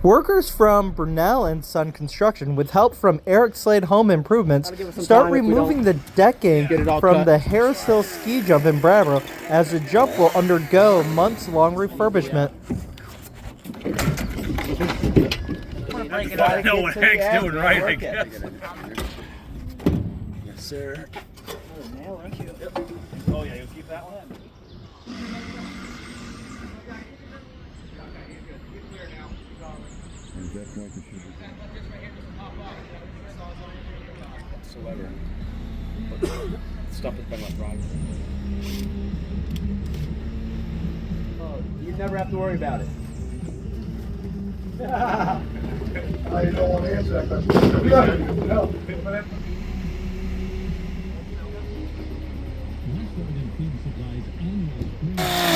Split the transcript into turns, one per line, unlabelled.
Workers from Brunelle Son Construction, with help from Eric Slade Home Improvements, start removing the decking from the Harris Hill ski jump in Brattleboro, as the jump will undergo months-long refurbishment.
I know what Hank's doing right, I guess.
Yes, sir.
Oh yeah, you'll keep that one? Whatsoever. Stuff has been left wrong.
Oh, you never have to worry about it.
I don't want to answer that question. No.
Supplies annual